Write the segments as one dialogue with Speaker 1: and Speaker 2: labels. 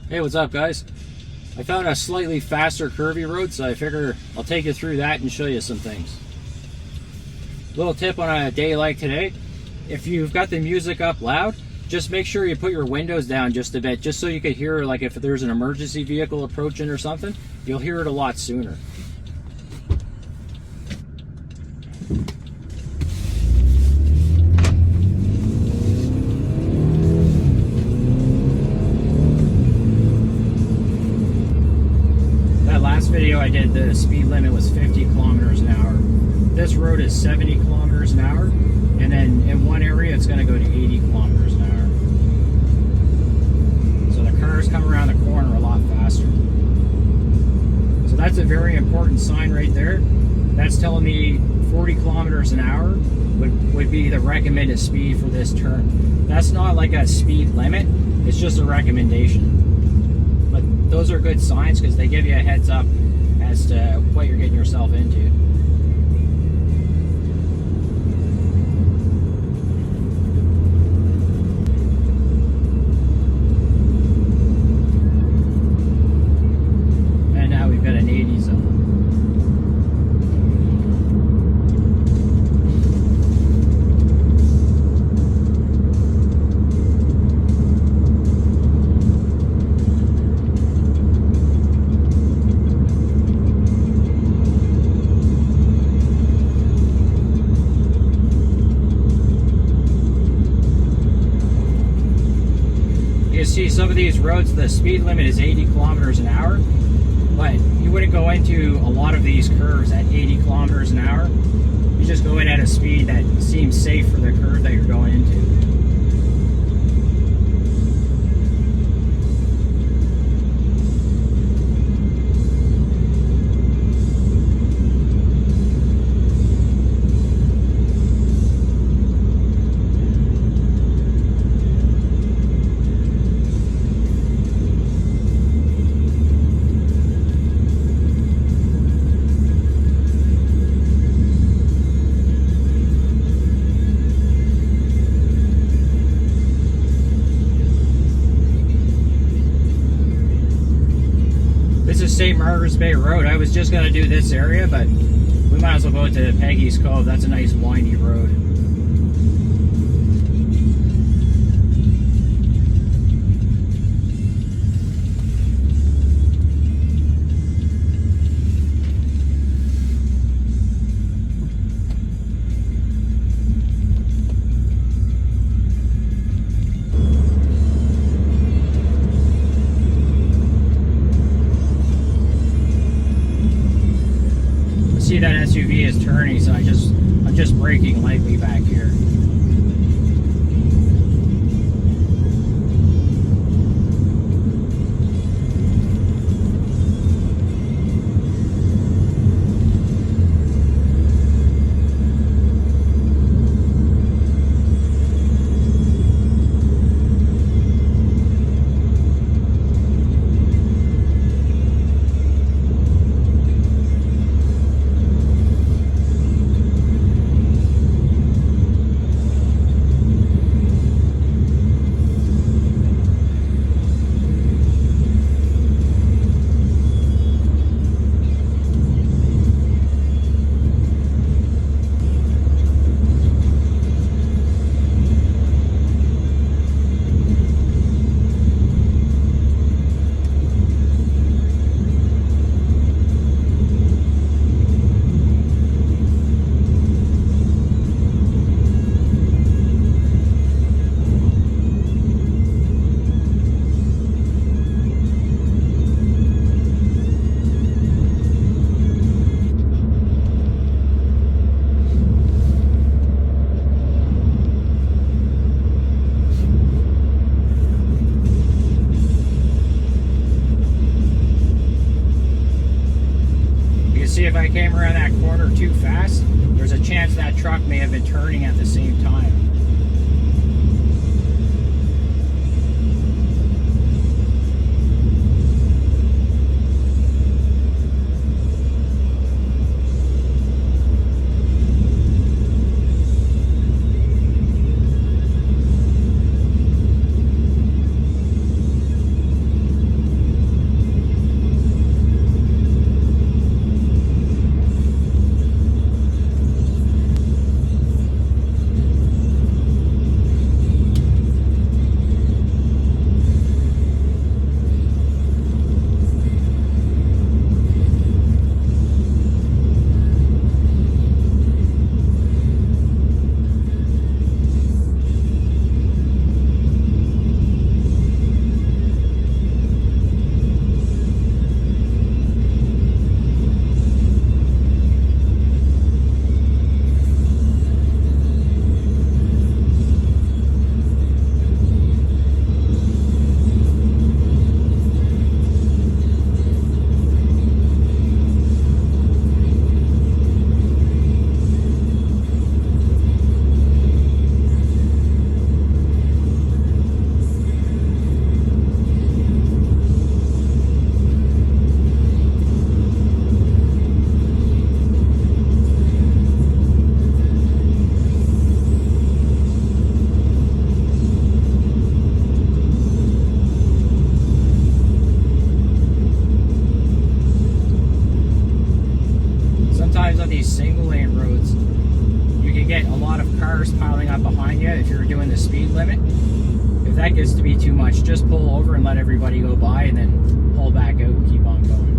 Speaker 1: Hey, what's up, guys? I found a slightly faster curvy road, so I figure I'll take you through that and show you some things. Little tip on a day like today: if you've got the music up loud, just make sure you put your windows down just a bit, just so you could hear, like if there's an emergency vehicle approaching or something, you'll hear it a lot sooner. Video I did, the speed limit was 50 kilometers an hour. This road is 70 kilometers an hour, and then in one area it's going to go to 80 kilometers an hour. So the cars come around the corner a lot faster. So that's a very important sign right there. That's telling me 40 kilometers an hour would be the recommended speed for this turn. That's not like a speed limit, it's just a recommendation. But those are good signs because they give you a heads up as to what you're getting yourself into. And now we've got an 80 zone. See, some of these roads, the speed limit is 80 kilometers an hour, but you wouldn't go into a lot of these curves at 80 kilometers an hour. You just go in at a speed that seems safe for the curve that you're going into. This is St. Margaret's Bay Road. I was just going to do this area, but we might as well go to Peggy's Cove. That's a nice windy road. See that SUV is turning, so I'm just braking lightly back here. See, if I came around that corner too fast, there's a chance that truck may have been turning at the same time. speed limit. If that gets to be too much, just pull over and let everybody go by, and then pull back out and keep on going.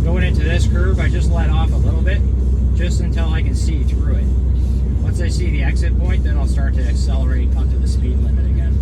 Speaker 1: Going into this curve, I just let off a little bit, just until I can see through it. Once I see the exit point, then I'll start to accelerate up to the speed limit again.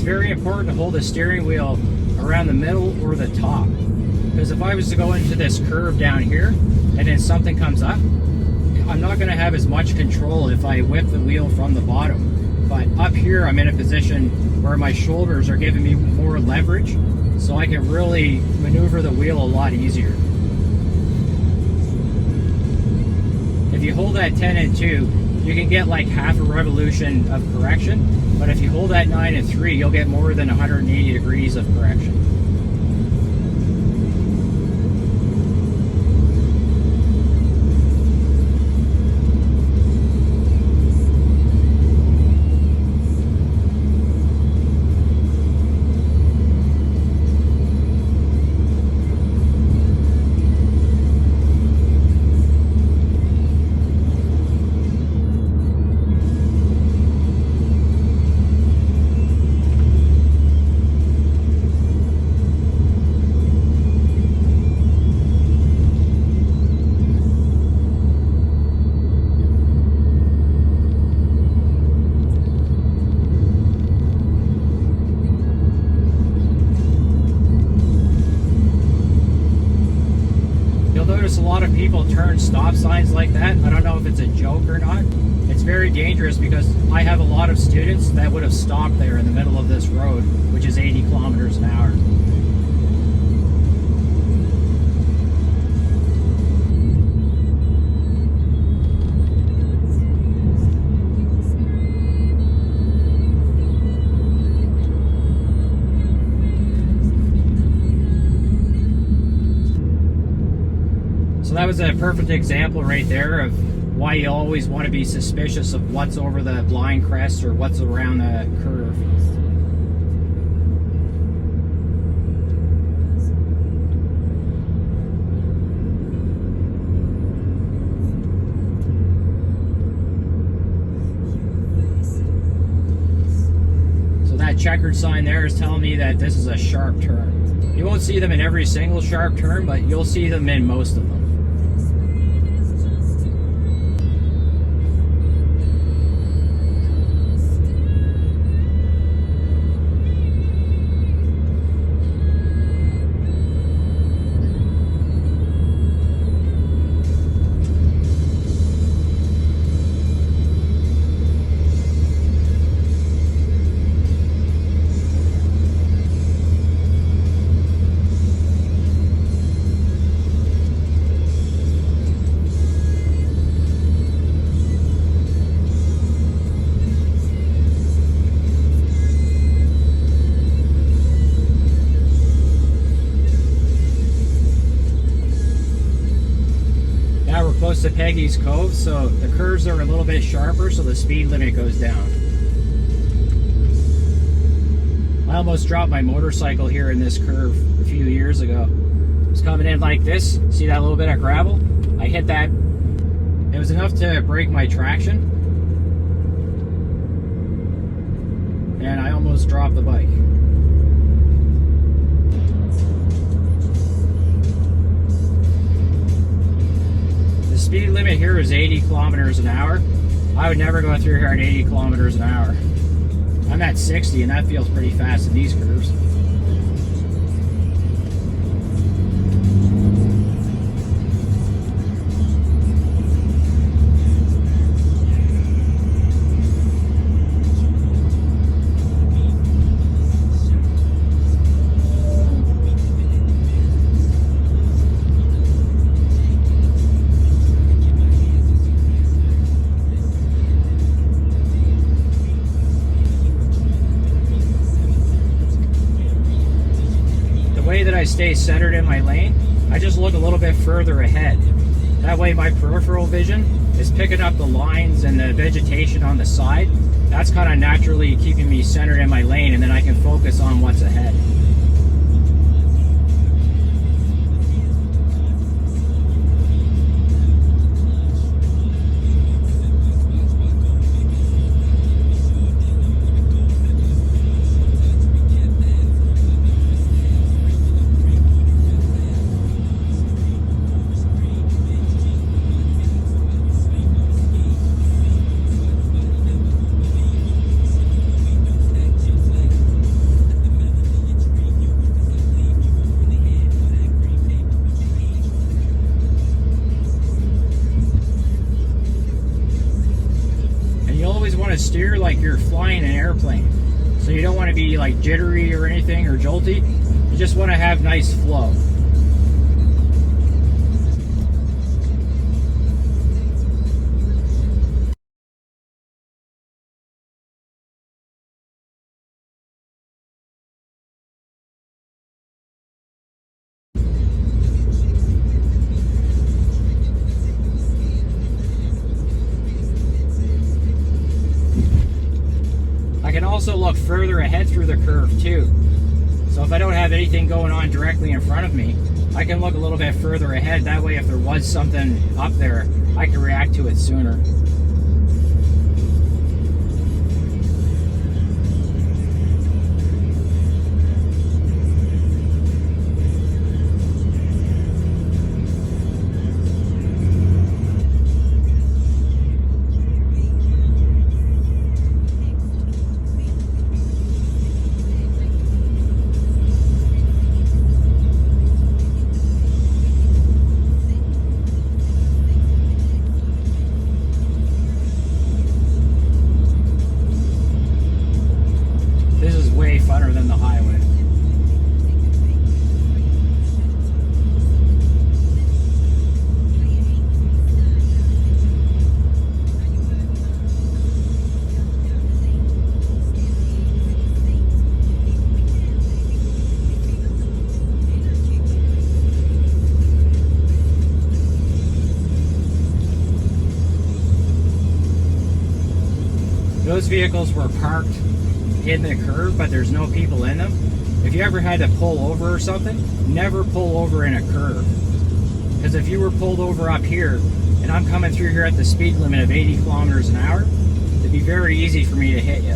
Speaker 1: very important to hold the steering wheel around the middle or the top. Because if I was to go into this curve down here and then something comes up, I'm not going to have as much control if I whip the wheel from the bottom. But up here, I'm in a position where my shoulders are giving me more leverage, so I can really maneuver the wheel a lot easier. If you hold that 10 and 2, you can get like half a revolution of correction, but if you hold that 9 and 3, you'll get more than 180 degrees of correction. notice a lot of people turn stop signs like that. I don't know if it's a joke or not. It's very dangerous because I have a lot of students that would have stopped there in the middle of this road, which is 80 kilometers an hour. So that was a perfect example right there of why you always want to be suspicious of what's over the blind crest or what's around the curve. So that checkered sign there is telling me that this is a sharp turn. You won't see them in every single sharp turn, but you'll see them in most of them. Close to Peggy's Cove, so the curves are a little bit sharper, so the speed limit goes down. I almost dropped my motorcycle here in this curve a few years ago. I was coming in like this, see that little bit of gravel? I hit that, it was enough to break my traction, and I almost dropped the bike. The speed limit here is 80 kilometers an hour. I would never go through here at 80 kilometers an hour. I'm at 60 and that feels pretty fast in these curves. That I stay centered in my lane, I just look a little bit further ahead. That way my peripheral vision is picking up the lines and the vegetation on the side. That's kind of naturally keeping me centered in my lane, and then I can focus on what's ahead. Steer like you're flying an airplane, so you don't want to be like jittery or anything or jolty. You just want to have nice flow. I can also look further ahead through the curve too. So if I don't have anything going on directly in front of me, I can look a little bit further ahead. That way if there was something up there, I can react to it sooner. those vehicles were parked in the curve, but there's no people in them. If you ever had to pull over or something, never pull over in a curve. Because if you were pulled over up here, and I'm coming through here at the speed limit of 80 kilometers an hour, it'd be very easy for me to hit you.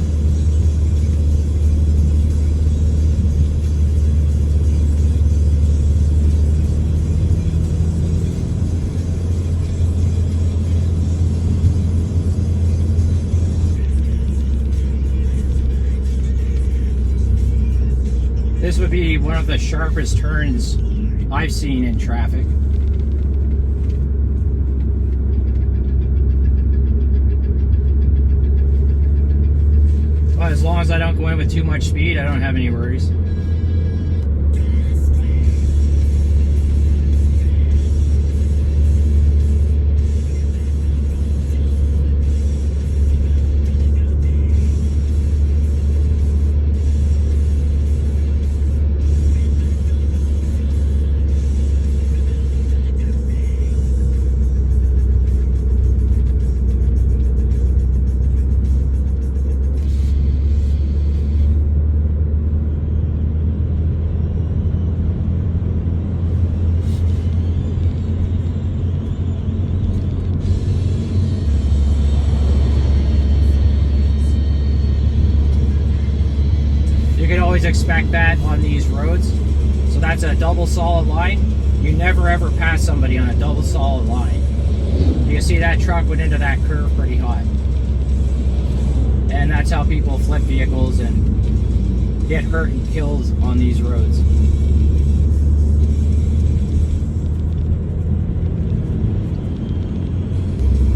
Speaker 1: This would be one of the sharpest turns I've seen in traffic. But as long as I don't go in with too much speed, I don't have any worries. Expect that on these roads. So that's a double solid line. You never ever pass somebody on a double solid line. You can see that truck went into that curve pretty hot. And that's how people flip vehicles and get hurt and killed on these roads.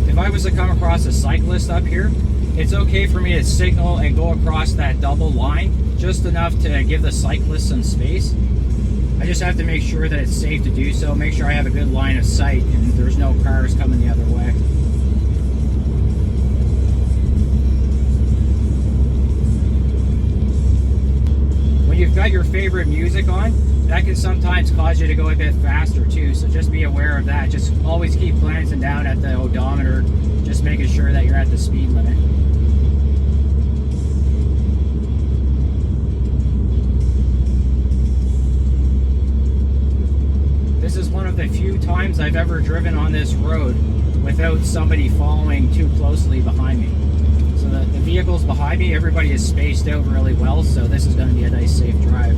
Speaker 1: If I was to come across a cyclist up here, it's okay for me to signal and go across that double line, just enough to give the cyclist some space. I just have to make sure that it's safe to do so, make sure I have a good line of sight and there's no cars coming the other way. When you've got your favorite music on, that can sometimes cause you to go a bit faster too, so just be aware of that. Just always keep glancing down at the odometer, just making sure that you're at the speed limit. This is one of the few times I've ever driven on this road without somebody following too closely behind me. So the vehicles behind me, everybody is spaced out really well, so this is going to be a nice safe drive.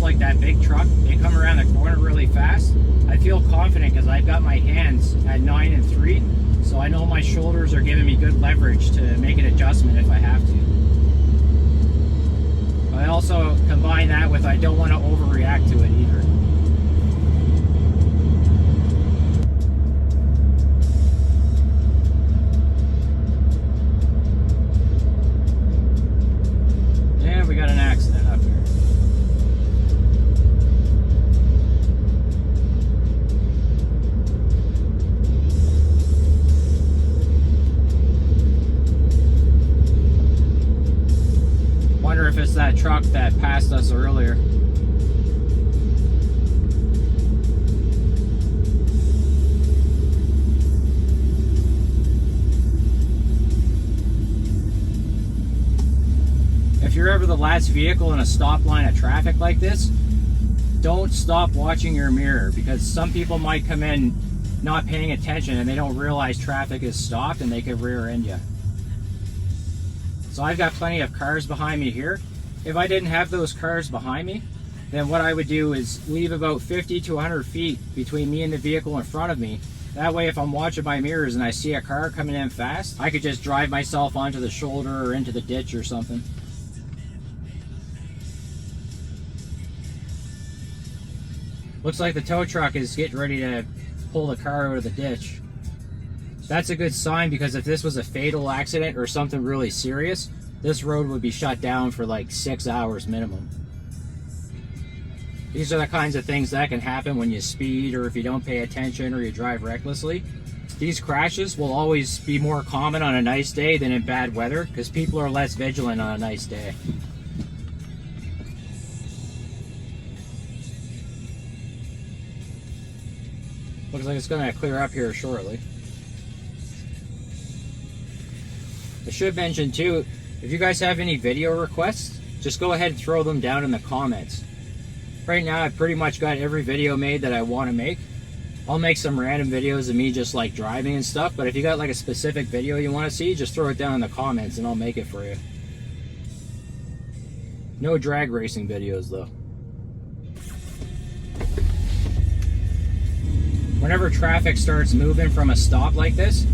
Speaker 1: Like that big truck, they come around the corner really fast. I feel confident because I've got my hands at 9 and 3, so I know my shoulders are giving me good leverage to make an adjustment if I have to. I also combine that with I don't want to overreact to it either. Yeah, we got an accident up here. If it's that truck that passed us earlier. you're ever the last vehicle in a stop line of traffic like this, don't stop watching your mirror, because some people might come in not paying attention and they don't realize traffic is stopped and they could rear end you. So I've got plenty of cars behind me here. If I didn't have those cars behind me, then what I would do is leave about 50 to 100 feet between me and the vehicle in front of me. That way, if I'm watching my mirrors and I see a car coming in fast, I could just drive myself onto the shoulder or into the ditch or something. Looks like the tow truck is getting ready to pull the car out of the ditch. That's a good sign, because if this was a fatal accident or something really serious, this road would be shut down for like 6 hours minimum. These are the kinds of things that can happen when you speed, or if you don't pay attention, or you drive recklessly. These crashes will always be more common on a nice day than in bad weather, because people are less vigilant on a nice day. Looks like it's going to clear up here shortly. I should mention too, if you guys have any video requests, just go ahead and throw them down in the comments. Right now I've pretty much got every video made that I want to make. I'll make some random videos of me just like driving and stuff, but if you got like a specific video you want to see, just throw it down in the comments and I'll make it for you. No drag racing videos though. Whenever traffic starts moving from a stop like this,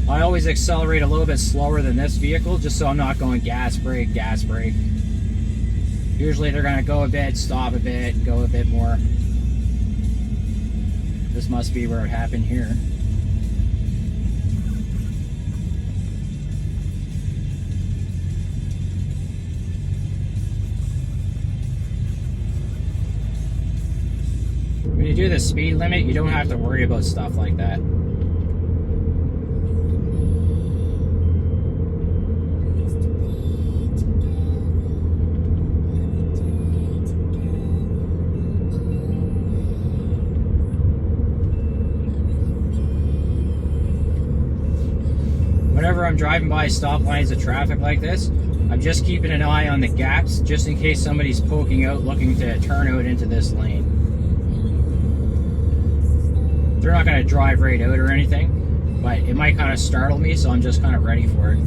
Speaker 1: I always accelerate a little bit slower than this vehicle, just so I'm not going gas brake, gas brake. Usually they're going to go a bit, stop a bit, go a bit more. This must be where it happened here. When you do the speed limit, you don't have to worry about stuff like that. Whenever I'm driving by stop lines of traffic like this, I'm just keeping an eye on the gaps, just in case somebody's poking out looking to turn out into this lane. They're not going to drive right out or anything, but it might kind of startle me, so I'm just kind of ready for it.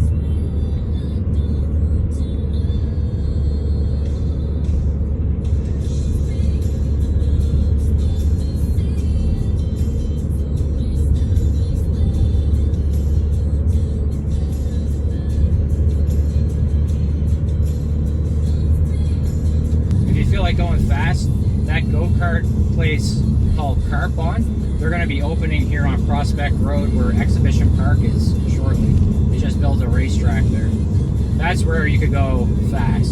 Speaker 1: Like going fast, that go-kart place called Carpon, they're going to be opening here on Prospect Road where Exhibition Park is shortly. They just built a racetrack there. That's where you could go fast.